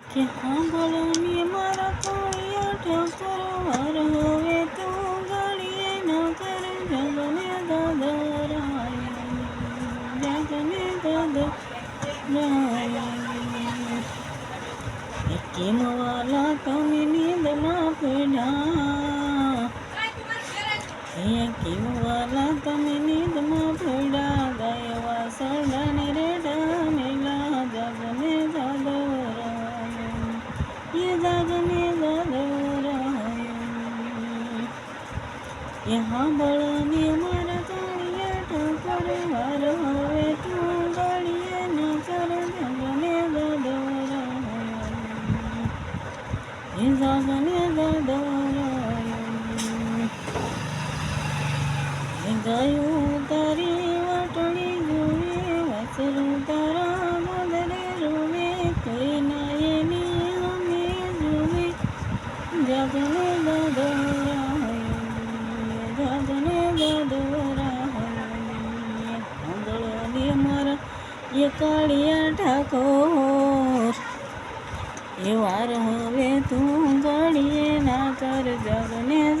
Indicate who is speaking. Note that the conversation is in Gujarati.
Speaker 1: કે સાંભળની મારા કોળિયા ઠાકોર વાર હવે તું ગાડીએ ના કર જગને દાદરાય જગને દાદરાય કેમ વાલા તમે નીંદમાં પડ્યા કેમ વાલા તમે નીંદમાં પડ્યા ગાય વાસડાને રેડા મેલા જગને દાદરાય જાગને દાદરાય સાંભળને મારા કાળિયા ઠાકોર વાર હવે તું ગાડીએ ના કર જગને દાદરાય જાગને દાદરાય ગાયું તારી વાટડી જોવે વાસરું તારા ગોદરે રોવે કોઈ ના એની અમે જોવે જાગને દાદરાય જાગને દાદરાય સાંભળને મારા એ કાળિયા ઠાકોર એ વાર હવે તું ગાડીએ ના કર જગને